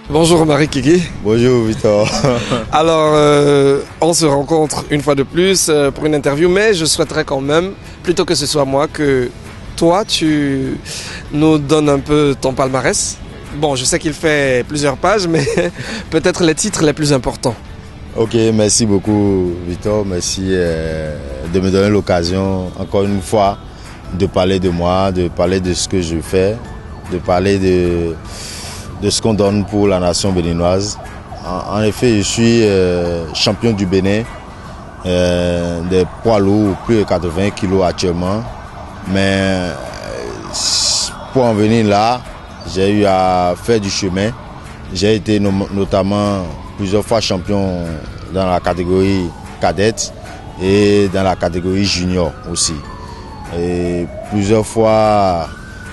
Bonjour Marie Kiki. Bonjour Victor. Alors, on se rencontre une fois de plus pour une interview, mais je souhaiterais quand même, plutôt que ce soit moi, que toi, tu nous donnes un peu ton palmarès. Bon, je sais qu'il fait plusieurs pages, mais peut-être les titres les plus importants. Ok, merci beaucoup Victor. Merci de me donner l'occasion, encore une fois, de parler de moi, de parler de ce que je fais, de parler de ce qu'on donne pour la nation béninoise. En effet, je suis champion du Bénin, des poids lourds, plus de 80 kilos actuellement. Mais pour en venir là, j'ai eu à faire du chemin. J'ai été notamment plusieurs fois champion dans la catégorie cadette et dans la catégorie junior aussi. Et plusieurs fois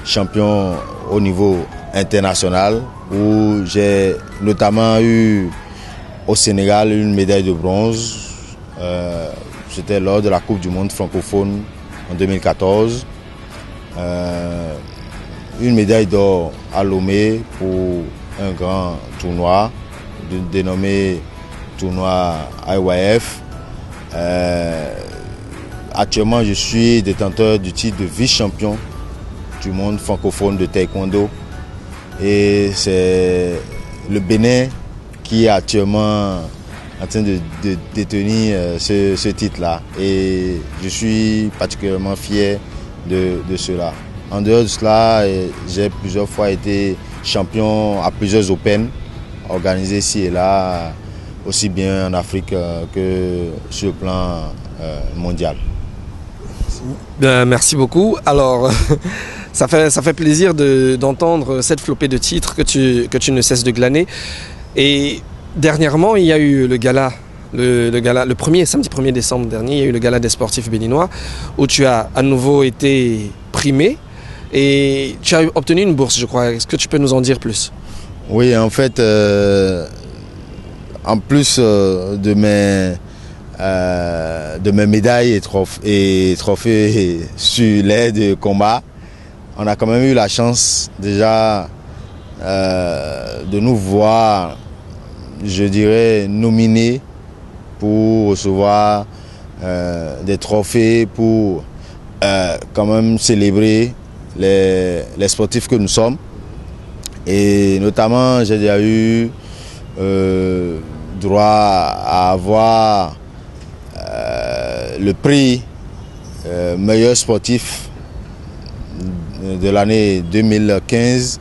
champion au niveau international, où j'ai notamment eu au Sénégal une médaille de bronze. C'était lors de la Coupe du Monde francophone en 2014. Une médaille d'or à Lomé pour un grand tournoi dénommé tournoi IYF. Actuellement, je suis détenteur du titre de vice-champion du monde francophone de taekwondo. Et c'est le Bénin qui est actuellement en train de détenir ce titre-là. Et je suis particulièrement fier de cela. En dehors de cela, j'ai plusieurs fois été champion à plusieurs Open organisés ici et là, aussi bien en Afrique que sur le plan mondial. Merci beaucoup. Alors, ça fait plaisir d'entendre cette flopée de titres que tu ne cesses de glaner. Et dernièrement, il y a eu le gala, samedi 1er décembre dernier, il y a eu le gala des sportifs béninois où tu as à nouveau été primé et tu as obtenu une bourse, je crois. Est-ce que tu peux nous en dire plus? Oui, en fait, en plus de mes médailles et trophées sur l'aide de combat, on a quand même eu la chance déjà de nous voir, je dirais, nominés pour recevoir des trophées pour quand même célébrer les sportifs que nous sommes. Et notamment, j'ai déjà eu droit à avoir le prix meilleur sportif de l'année 2015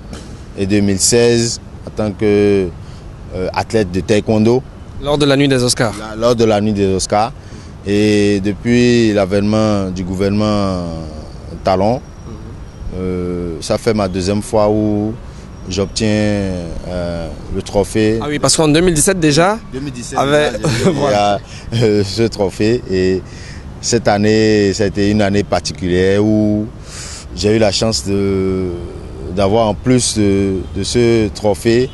et 2016 en tant qu'athlète de taekwondo. Lors de la nuit des Oscars. Lors de la nuit des Oscars. Et depuis l'avènement du gouvernement Talon, ça fait ma deuxième fois où j'obtiens le trophée. Ah oui, parce qu'en 2017 déjà, voilà. Ce trophée. Et cette année, ça a été une année particulière où j'ai eu la chance d'avoir en plus de ce trophée,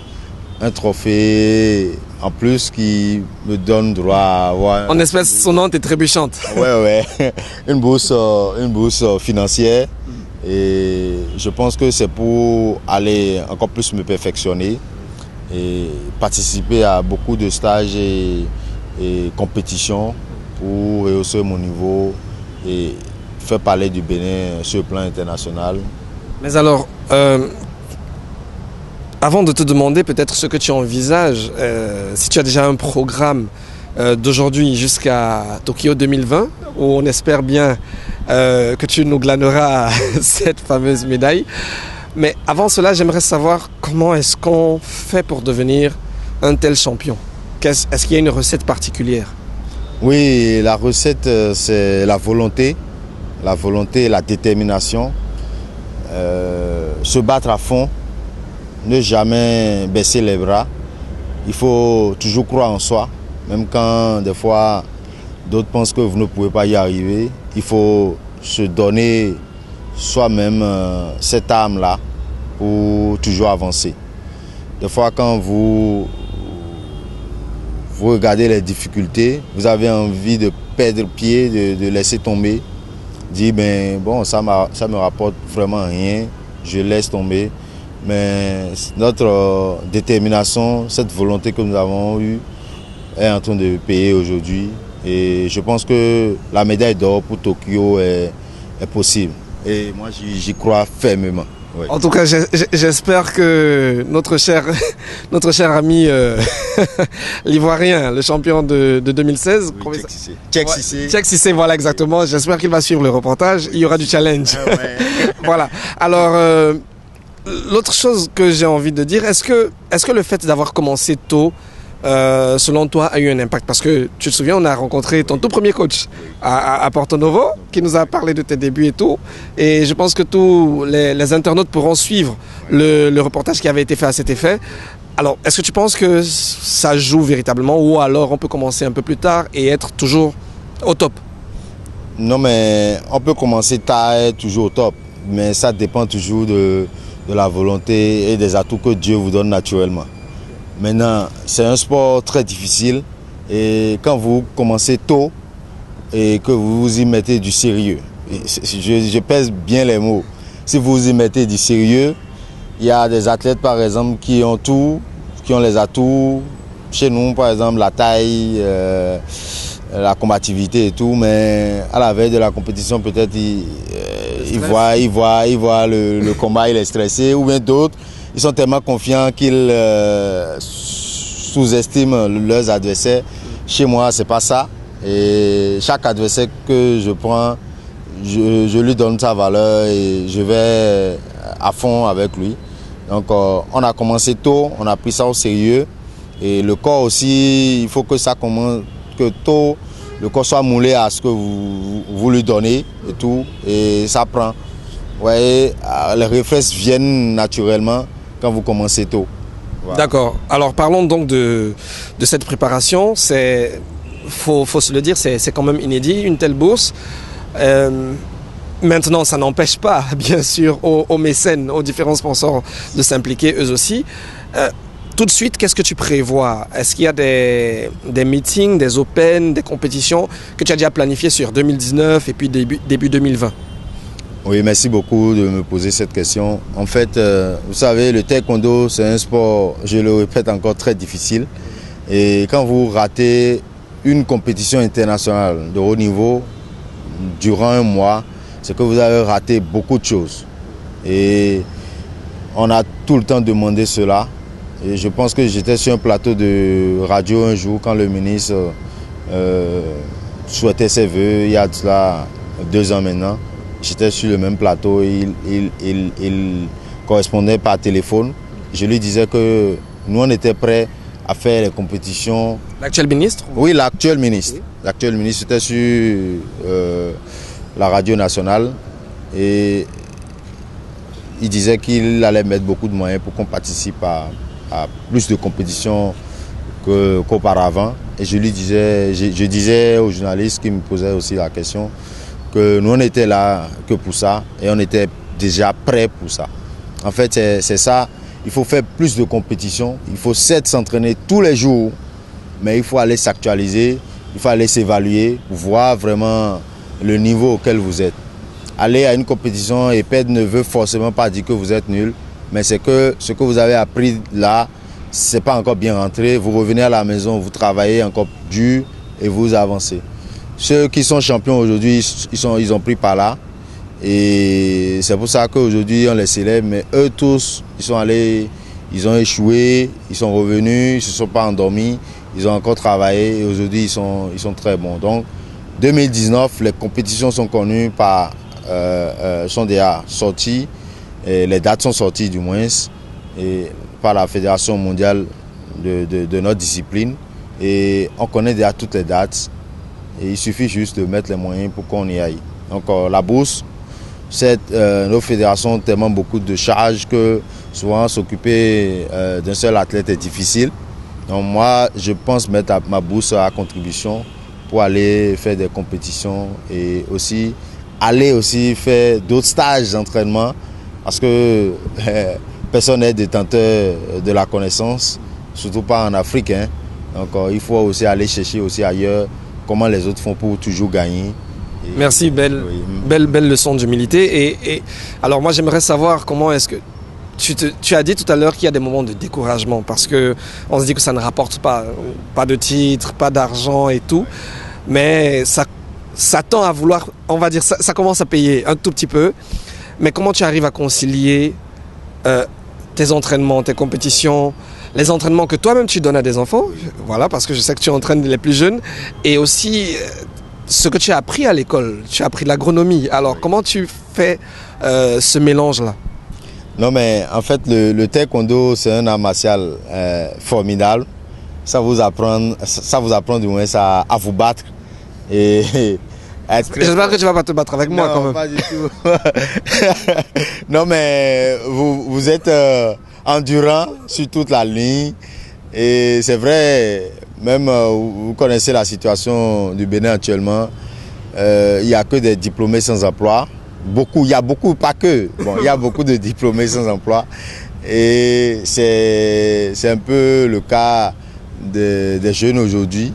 un trophée en plus qui me donne droit à avoir... En espèces sonnantes et trébuchantes. Ouais. Une bourse financière. Et je pense que c'est pour aller encore plus me perfectionner et participer à beaucoup de stages et compétitions pour rehausser mon niveau et faire parler du Bénin sur le plan international. Mais alors, avant de te demander peut-être ce que tu envisages, si tu as déjà un programme d'aujourd'hui jusqu'à Tokyo 2020, où on espère bien que tu nous glaneras cette fameuse médaille. Mais avant cela, j'aimerais savoir comment est-ce qu'on fait pour devenir un tel champion. Est-ce qu'il y a une recette particulière? Oui, la recette, c'est la volonté et la détermination. Se battre à fond, ne jamais baisser les bras. Il faut toujours croire en soi, même quand des fois d'autres pensent que vous ne pouvez pas y arriver. Il faut se donner soi-même cette âme-là pour toujours avancer. Des fois, quand vous regardez les difficultés, vous avez envie de perdre pied, de laisser tomber, dire ben bon, ça me rapporte vraiment rien, je laisse tomber. Mais notre détermination, cette volonté que nous avons eue est en train de payer aujourd'hui. Et je pense que la médaille d'or pour Tokyo est possible. Et moi, j'y crois fermement. Ouais. En tout cas, j'espère que notre cher ami l'ivoirien, le champion de 2016, oui, Tchèque Cissé, voilà exactement. J'espère qu'il va suivre le reportage. Il y aura du challenge. Ah ouais. Voilà. Alors, l'autre chose que j'ai envie de dire, est-ce que le fait d'avoir commencé tôt, selon toi, a eu un impact? Parce que tu te souviens, on a rencontré ton tout premier coach à Porto Novo, qui nous a parlé de tes débuts et tout. Et je pense que tous les internautes pourront suivre le reportage qui avait été fait à cet effet. Alors, est-ce que tu penses que ça joue véritablement, ou alors on peut commencer un peu plus tard et être toujours au top? Non, mais on peut commencer tard et être toujours au top. Mais ça dépend toujours de la volonté et des atouts que Dieu vous donne naturellement. Maintenant, c'est un sport très difficile et quand vous commencez tôt et que vous vous y mettez du sérieux, je pèse bien les mots, si vous y mettez du sérieux, il y a des athlètes par exemple qui ont tout, qui ont les atouts, chez nous par exemple la taille, la combativité et tout, mais à la veille de la compétition peut-être il voit le combat, il est stressé, ou bien d'autres. Ils sont tellement confiants qu'ils sous-estiment leurs adversaires. Chez moi, c'est pas ça. Et chaque adversaire que je prends, je lui donne sa valeur et je vais à fond avec lui. Donc, on a commencé tôt, on a pris ça au sérieux. Et le corps aussi, il faut que ça commence, que tôt, le corps soit moulé à ce que vous lui donnez et tout. Et ça prend. Vous voyez, les réflexes viennent naturellement quand vous commencez tôt. Voilà. D'accord. Alors parlons donc de cette préparation. Faut se le dire, c'est quand même inédit, une telle bourse. Maintenant, ça n'empêche pas, bien sûr, aux mécènes, aux différents sponsors de s'impliquer eux aussi. Tout de suite, qu'est-ce que tu prévois? Est-ce qu'il y a des meetings, des open, des compétitions que tu as déjà planifiées sur 2019 et puis début 2020? Oui, merci beaucoup de me poser cette question. En fait, vous savez, le taekwondo, c'est un sport, je le répète encore, très difficile. Et quand vous ratez une compétition internationale de haut niveau durant un mois, c'est que vous avez raté beaucoup de choses. Et on a tout le temps demandé cela. Et je pense que j'étais sur un plateau de radio un jour quand le ministre souhaitait ses vœux, il y a de cela 2 ans maintenant. J'étais sur le même plateau, il correspondait par téléphone. Je lui disais que nous, on était prêts à faire les compétitions. L'actuel ministre? Oui, l'actuel ministre. Oui. L'actuel ministre était sur la radio nationale et il disait qu'il allait mettre beaucoup de moyens pour qu'on participe à plus de compétitions qu'auparavant. Et je disais aux journalistes qui me posaient aussi la question que nous on était là que pour ça et on était déjà prêts pour ça. En fait, c'est ça, il faut faire plus de compétitions, il faut certes s'entraîner tous les jours, mais il faut aller s'actualiser, il faut aller s'évaluer pour voir vraiment le niveau auquel vous êtes. Aller à une compétition et perdre ne veut forcément pas dire que vous êtes nul, mais c'est que ce que vous avez appris là, c'est pas encore bien rentré, vous revenez à la maison, vous travaillez encore dur et vous avancez. Ceux qui sont champions aujourd'hui, ils ont pris par là. Et c'est pour ça qu'aujourd'hui, on les célèbre. Mais eux tous, ils sont allés, ils ont échoué, ils sont revenus, ils ne se sont pas endormis. Ils ont encore travaillé et aujourd'hui, ils sont très bons. Donc, 2019, les compétitions sont connues sont déjà sorties. Et les dates sont sorties du moins. Et par la Fédération mondiale de notre discipline. Et on connaît déjà toutes les dates. Et il suffit juste de mettre les moyens pour qu'on y aille. Donc la bourse, nos fédérations ont tellement beaucoup de charges que souvent s'occuper d'un seul athlète est difficile. Donc moi, je pense mettre ma bourse à contribution pour aller faire des compétitions et aussi aller faire d'autres stages d'entraînement parce que personne n'est détenteur de la connaissance, surtout pas en Afrique. Hein. Donc il faut aussi aller chercher aussi ailleurs comment les autres font pour toujours gagner. Merci, belle leçon d'humilité. Et alors moi j'aimerais savoir comment est-ce que tu as dit tout à l'heure qu'il y a des moments de découragement parce qu'on se dit que ça ne rapporte pas de titres, pas d'argent et tout. Mais ça tend à vouloir, on va dire, ça commence à payer un tout petit peu. Mais comment tu arrives à concilier tes entraînements, tes compétitions, les entraînements que toi-même tu donnes à des enfants, voilà, parce que je sais que tu entraînes les plus jeunes, et aussi ce que tu as appris à l'école, tu as appris de l'agronomie. Alors comment tu fais ce mélange-là? Non, mais en fait, le taekwondo, c'est un art martial formidable. Ça vous apprend du moins à vous battre. Et j'espère que tu ne vas pas te battre avec moi quand même. Non, pas du tout. Non, mais vous êtes endurant sur toute la ligne. Et c'est vrai, même vous connaissez la situation du Bénin actuellement. Il n'y a que des diplômés sans emploi. Il y a beaucoup, pas que. Bon, il y a beaucoup de diplômés sans emploi. Et c'est un peu le cas des jeunes aujourd'hui.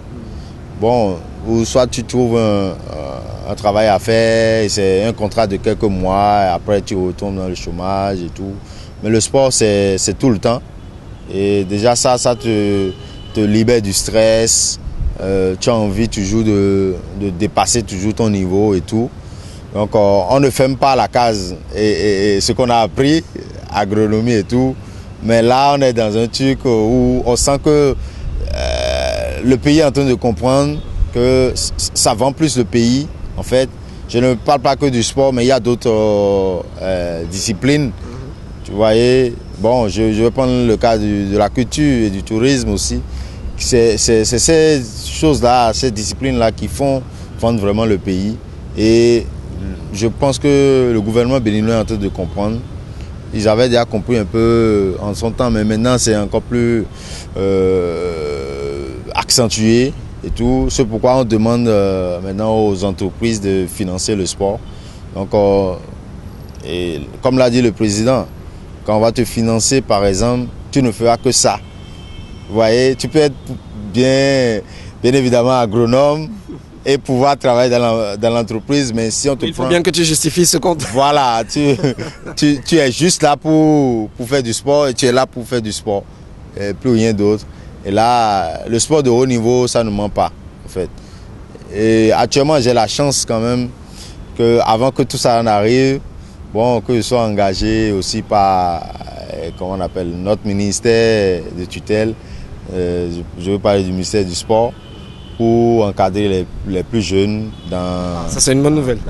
Bon, ou soit tu trouves un travail à faire, c'est un contrat de quelques mois, et après tu retournes dans le chômage et tout. Mais le sport, c'est tout le temps. Et déjà ça te libère du stress. Tu as envie toujours de dépasser toujours ton niveau et tout. Donc on ne ferme pas la case et ce qu'on a appris, agronomie et tout. Mais là, on est dans un truc où on sent que le pays est en train de comprendre que ça vend plus le pays. En fait, je ne parle pas que du sport, mais il y a d'autres disciplines. Tu voyais, bon, je vais prendre le cas de la culture et du tourisme aussi. C'est ces choses-là, ces disciplines-là qui font vendre vraiment le pays. Et je pense que le gouvernement béninois est en train de comprendre. Ils avaient déjà compris un peu en son temps, mais maintenant c'est encore plus accentué et tout. C'est pourquoi on demande maintenant aux entreprises de financer le sport. Donc, et comme l'a dit le président, quand on va te financer, par exemple, tu ne feras que ça. Vous voyez, tu peux être bien évidemment agronome et pouvoir travailler dans l'entreprise, mais si on te Il faut bien que tu justifies ce compte. Voilà, tu es juste là pour faire du sport et tu es là pour faire du sport, et plus rien d'autre. Et là, le sport de haut niveau, ça ne ment pas, en fait. Et actuellement, j'ai la chance quand même qu'avant que tout ça en arrive, bon, que je sois engagé aussi par, comment on appelle, notre ministère de tutelle, je veux parler du ministère du sport, pour encadrer les plus jeunes dans... Ça, c'est une bonne nouvelle.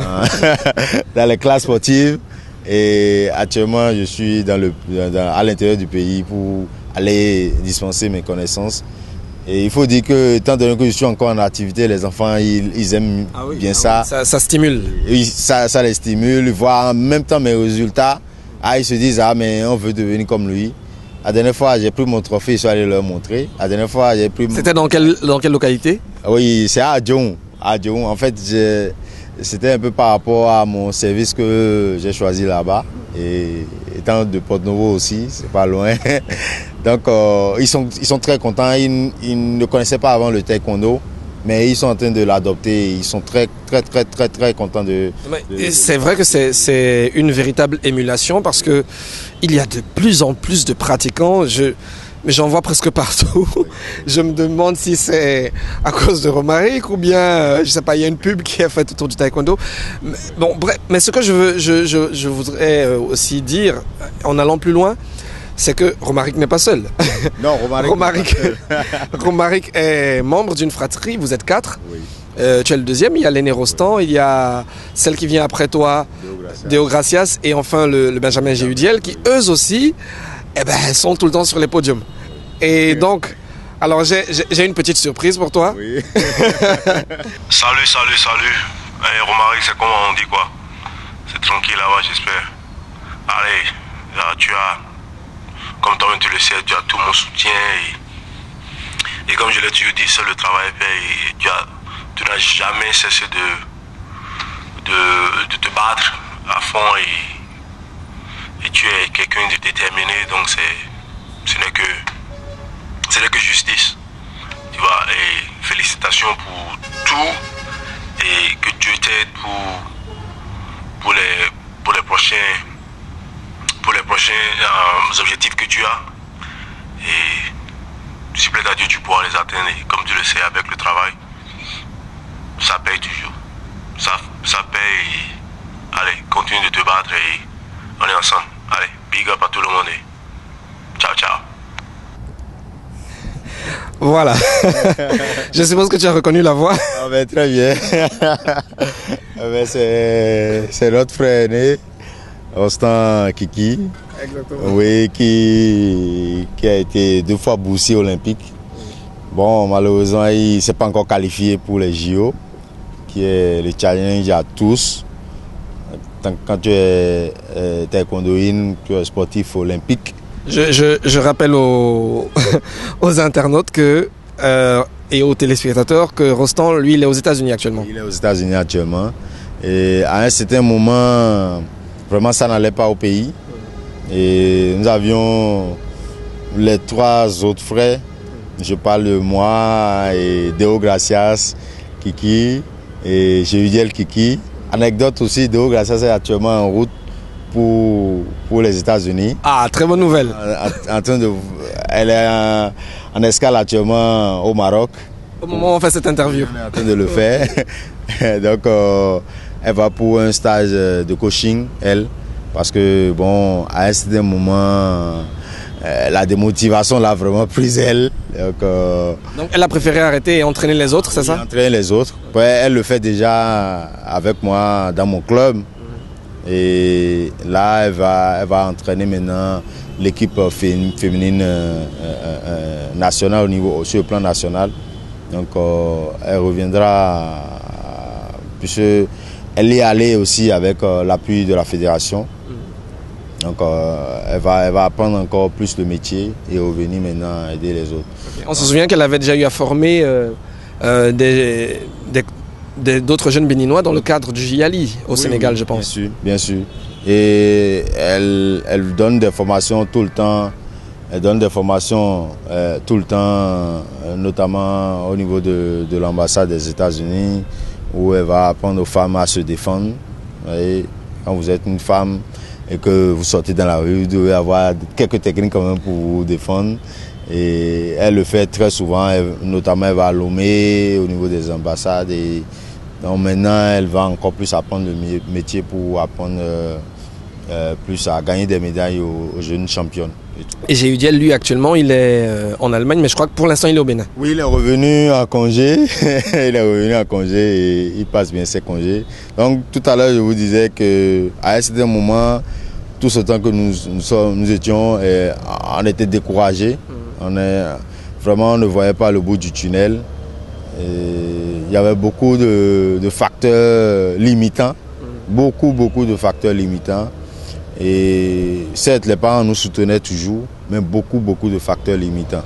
Dans les classes sportives. Et actuellement, je suis à l'intérieur du pays pour aller dispenser mes connaissances. Et il faut dire que, étant donné que je suis encore en activité, les enfants, ils aiment bien ça. Ça stimule. Et ça les stimule. Voir en même temps mes résultats. Ils se disent, mais on veut devenir comme lui. La dernière fois, j'ai pris mon trophée, je suis allé leur montrer. La dernière fois, j'ai pris... C'était dans quelle localité? Oui, c'est à Adjoun. En fait, c'était un peu par rapport à mon service que j'ai choisi là-bas. Et étant de Porto-Novo aussi, c'est pas loin. Donc, ils sont très contents. Ils ne connaissaient pas avant le taekwondo, mais ils sont en train de l'adopter. Ils sont très, très, très, très, très contents de... C'est vrai que c'est une véritable émulation parce que il y a de plus en plus de pratiquants. Mais j'en vois presque partout. Je me demande si c'est à cause de Romaric ou bien, je sais pas, il y a une pub qui est faite autour du taekwondo. Bon, bref, mais ce que je voudrais aussi dire, en allant plus loin, c'est que Romaric n'est pas seul. Non, Romaric est membre d'une fratrie, vous êtes 4. Oui. Tu es le deuxième, il y a Léné Rostand, il y a celle qui vient après toi, Deo Gracias, et enfin le Benjamin Géudiel, qui eux aussi sont tout le temps sur les podiums. Et donc, alors j'ai une petite surprise pour toi. Oui. Salut. Hey, Romaric, c'est comment on dit quoi? C'est tranquille là-bas, j'espère. Allez, là, tu as, comme toi-même tu le sais, tu as tout mon soutien. Et comme je l'ai toujours dit, seul le travail paye. Et tu n'as jamais cessé de te battre à fond. Et tu es quelqu'un de déterminé, donc ce n'est que justice. Tu vois, et félicitations pour tout et que Dieu t'aide pour les pour les prochains objectifs que tu as. Et s'il plaît à Dieu, tu pourras les atteindre. Et comme tu le sais, avec le travail, ça paye toujours. Ça paye. Et allez, continue de te battre et on est ensemble. Allez, big up à tout le monde et ciao, ciao. Voilà. Je suppose que tu as reconnu la voix. Ah ben, très bien. Ah ben, c'est notre frère aîné, Rostand Kiki. Exactement. Oui, qui a été 2 fois boursier olympique. Bon, malheureusement, il ne s'est pas encore qualifié pour les JO, qui est le challenge à tous. Quand tu es taekwondoïne, tu es sportif olympique. Je rappelle aux, aux internautes et aux téléspectateurs que Rostand, lui, il est aux États-Unis actuellement. Il est aux États-Unis actuellement. Et à un certain moment, vraiment, ça n'allait pas au pays. Et nous avions les 3 autres frères. Je parle de moi et Deo Gracias, Kiki et Jéhudiel Kiki. Anecdote aussi, Deo Gracias est actuellement en route pour les États-Unis. Ah, très bonne nouvelle. Elle est en escale actuellement au Maroc. Au moment où on fait cette interview. On est en train de le faire. Donc, elle va pour un stage de coaching, elle. Parce que, bon, à un certain moment, la démotivation l'a vraiment prise, elle. Donc, elle a préféré arrêter et entraîner les autres, c'est ça? Entraîner les autres. Ouais, elle le fait déjà avec moi dans mon club. Et là, elle va entraîner maintenant l'équipe féminine nationale sur le plan national. Donc, elle reviendra, puisque elle est allée aussi avec l'appui de la fédération. Donc, elle va apprendre encore plus le métier et revenir maintenant aider les autres. Okay. On se souvient qu'elle avait déjà eu à former d'autres jeunes béninois dans le cadre du JALI au Sénégal, je pense. Bien sûr, bien sûr. Et elle donne des formations tout le temps. Elle donne des formations tout le temps, notamment au niveau de l'ambassade des États-Unis, où elle va apprendre aux femmes à se défendre. Et quand vous êtes une femme et que vous sortez dans la rue, vous devez avoir quelques techniques quand même pour vous défendre. Et elle le fait très souvent, notamment elle va à Lomé au niveau des ambassades. Et donc maintenant, elle va encore plus apprendre le métier pour apprendre plus à gagner des médailles aux jeunes championnes. Et Jéhudiel, lui, actuellement, il est en Allemagne, mais je crois que pour l'instant, il est au Bénin. Oui, il est revenu en congé. Il est revenu en congé et il passe bien ses congés. Donc tout à l'heure, je vous disais qu'à un certain moment, tout ce temps que nous étions, on était découragés. On ne voyait pas le bout du tunnel. Et il y avait beaucoup de facteurs limitants. Beaucoup de facteurs limitants. Et certes, les parents nous soutenaient toujours, mais beaucoup de facteurs limitants.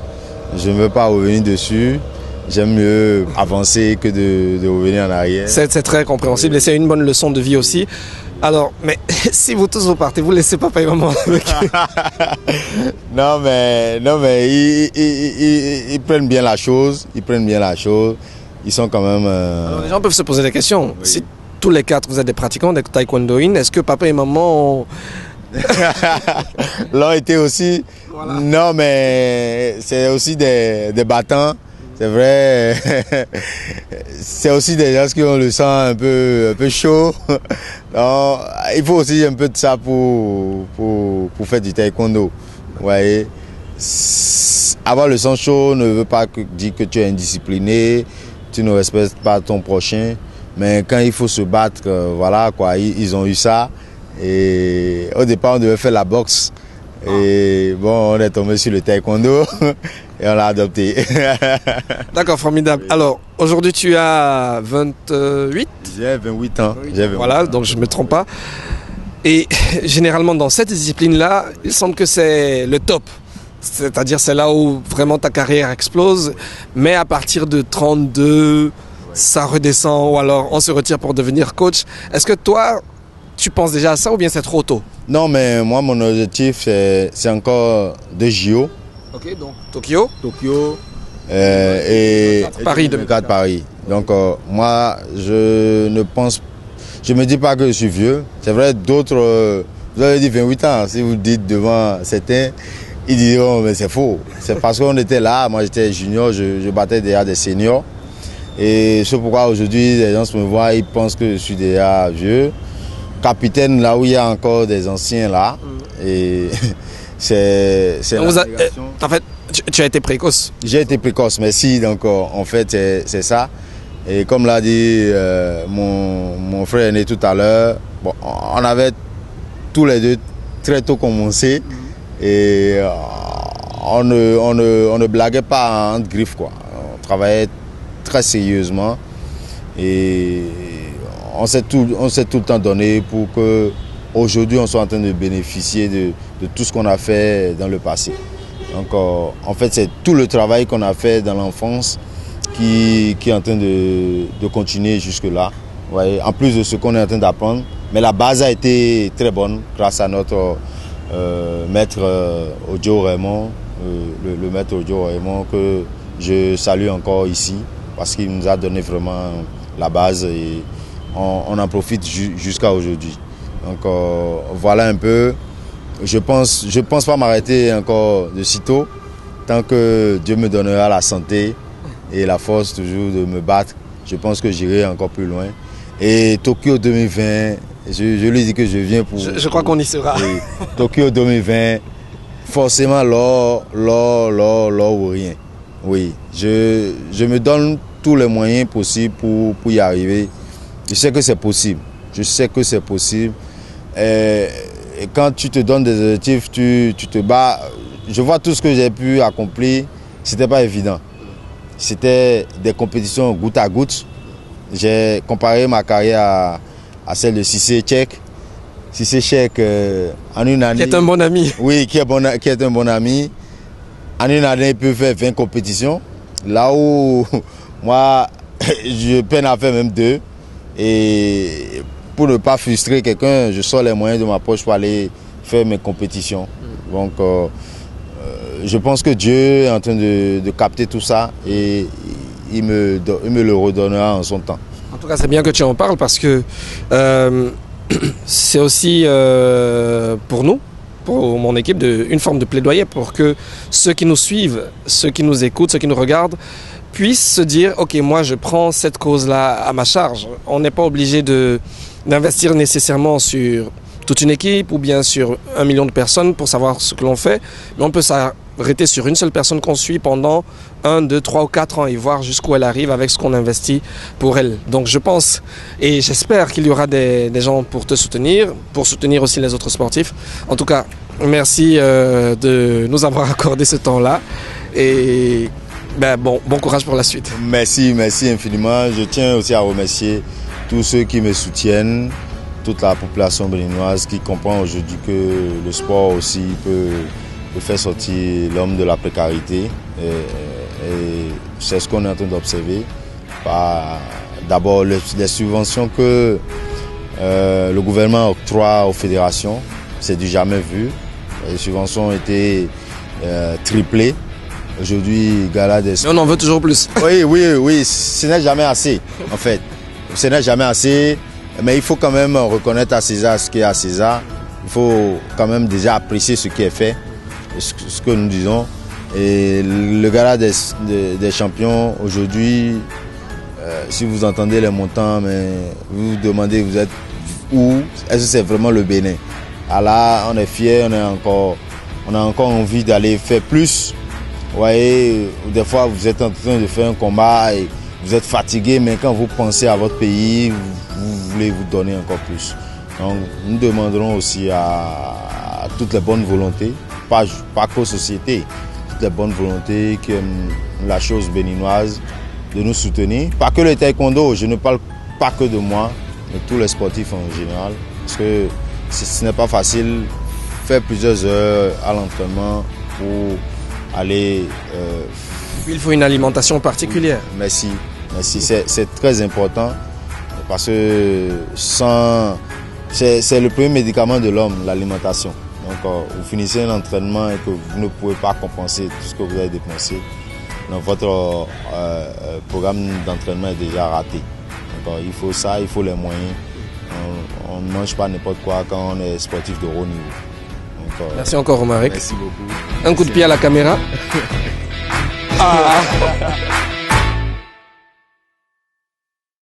Je ne veux pas revenir dessus. J'aime mieux avancer que de revenir en arrière. C'est très compréhensible et c'est une bonne leçon de vie aussi. Alors, mais si vous tous vous partez, vous laissez papa et maman avec Non, mais ils prennent bien la chose. Ils sont quand même... Alors, les gens peuvent se poser des questions. Oui. Si tous les 4, vous êtes des pratiquants de taekwondoïne, est-ce que papa et maman l'ont été aussi? Voilà. Non, mais c'est aussi des battants. C'est vrai. C'est aussi des gens qui ont le sang un peu chaud. Donc, il faut aussi un peu de ça pour faire du taekwondo. Vous voyez? Avoir le sang chaud ne veut pas dire que tu es indiscipliné, tu ne respectes pas ton prochain. Mais quand il faut se battre, voilà quoi, ils ont eu ça. Et au départ, on devait faire la boxe. Et bon, on est tombé sur le taekwondo et on l'a adopté. D'accord, formidable. Alors, aujourd'hui, tu as 28? J'ai 28 ans. Voilà, donc je ne me trompe pas. Et généralement, dans cette discipline-là, il semble que c'est le top. C'est-à-dire, c'est là où vraiment ta carrière explose. Mais à partir de 32... ça redescend ou alors on se retire pour devenir coach. Est-ce que toi, tu penses déjà à ça ou bien c'est trop tôt? Non, mais moi, mon objectif, c'est encore de JO. Ok, donc Tokyo. Et Paris 2024 Paris. Donc, moi, je me dis pas que je suis vieux. C'est vrai, d'autres Vous avez dit 28 ans. Si vous dites devant certains, ils diront mais c'est faux. C'est parce qu'on était là, moi j'étais junior, je battais déjà des seniors. Et c'est pourquoi aujourd'hui les gens me voient, ils pensent que je suis déjà vieux. Capitaine là où il y a encore des anciens là. Et c'est en fait, tu as été précoce. J'ai été précoce, merci. Donc en fait c'est ça. Et comme l'a dit mon frère aîné tout à l'heure, bon, on avait tous les deux très tôt commencé. Et on ne blaguait pas entre griffes, quoi. On travaillait très sérieusement et on s'est tout le temps donné pour que aujourd'hui on soit en train de bénéficier de tout ce qu'on a fait dans le passé. Donc en fait c'est tout le travail qu'on a fait dans l'enfance qui est en train de continuer jusque là. Vous voyez, en plus de ce qu'on est en train d'apprendre, mais la base a été très bonne grâce à notre maître Odio Raymond, le maître Odio Raymond que je salue encore ici parce qu'il nous a donné vraiment la base et on en profite jusqu'à aujourd'hui. Donc voilà un peu. Je pense pas m'arrêter encore de sitôt tant que Dieu me donnera la santé et la force toujours de me battre. Je pense que j'irai encore plus loin. Et Tokyo 2020, je lui dis que je viens pour... Je crois qu'on y sera. Tokyo 2020, forcément l'or ou rien. Oui, je me donne tous les moyens possibles pour y arriver. Je sais que c'est possible. Je sais que c'est possible. Et quand tu te donnes des objectifs, tu te bats. Je vois tout ce que j'ai pu accomplir. C'était pas évident. C'était des compétitions goutte à goutte. J'ai comparé ma carrière à celle de Cissé Tchèque. Cissé Tchèque, en une année... Qui est un bon ami. Oui, qui est un bon ami. En une année, il peut faire 20 compétitions. Là où moi, je peine à faire même 2. Et pour ne pas frustrer quelqu'un, je sors les moyens de ma poche pour aller faire mes compétitions. Donc, je pense que Dieu est en train de capter tout ça et il me le redonnera en son temps. En tout cas, c'est bien que tu en parles parce que c'est aussi pour nous, pour mon équipe, une forme de plaidoyer pour que ceux qui nous suivent, ceux qui nous écoutent, ceux qui nous regardent, puissent se dire « Ok, moi je prends cette cause-là à ma charge ». On n'est pas obligé d'investir nécessairement sur toute une équipe ou bien sur 1 million de personnes pour savoir ce que l'on fait, mais on peut s'arrêter sur une seule personne qu'on suit pendant 1, 2, 3 ou 4 ans et voir jusqu'où elle arrive avec ce qu'on investit pour elle. Donc je pense et j'espère qu'il y aura des gens pour te soutenir, pour soutenir aussi les autres sportifs. En tout cas, merci de nous avoir accordé ce temps-là et bon courage pour la suite. Merci infiniment. Je tiens aussi à remercier tous ceux qui me soutiennent, toute la population béninoise qui comprend aujourd'hui que le sport aussi peut faire sortir l'homme de la précarité. Et c'est ce qu'on est en train d'observer. D'abord, les subventions que le gouvernement octroie aux fédérations, c'est du jamais vu. Les subventions ont été triplées. Aujourd'hui, Gala des... Mais on en veut toujours plus. Oui, ce n'est jamais assez, en fait. Ce n'est jamais assez, mais il faut quand même reconnaître à César ce qui est à César. Il faut quand même déjà apprécier ce qui est fait, ce que nous disons. Et le Gala des champions, aujourd'hui, si vous entendez les montants, mais vous vous demandez vous êtes où, est-ce que c'est vraiment le Bénin? Ah là, on est fiers, on a encore envie d'aller faire plus. Vous voyez, des fois vous êtes en train de faire un combat et vous êtes fatigué, mais quand vous pensez à votre pays, vous voulez vous donner encore plus. Donc nous demanderons aussi à toutes les bonnes volontés, pas qu'aux sociétés, toutes les bonnes volontés qui aiment la chose béninoise, de nous soutenir. Pas que le taekwondo, je ne parle pas que de moi, mais tous les sportifs en général. Parce que ce n'est pas facile, faire plusieurs heures à l'entraînement pour aller... Il faut une alimentation particulière. Merci. C'est très important parce que c'est le premier médicament de l'homme, l'alimentation. Donc vous finissez un entraînement et que vous ne pouvez pas compenser tout ce que vous avez dépensé. Donc votre programme d'entraînement est déjà raté. Donc il faut ça, il faut les moyens. On ne mange pas n'importe quoi quand on est sportif de haut niveau. Donc, merci encore Romaric. Merci beaucoup. Un coup de pied à la caméra. Ah.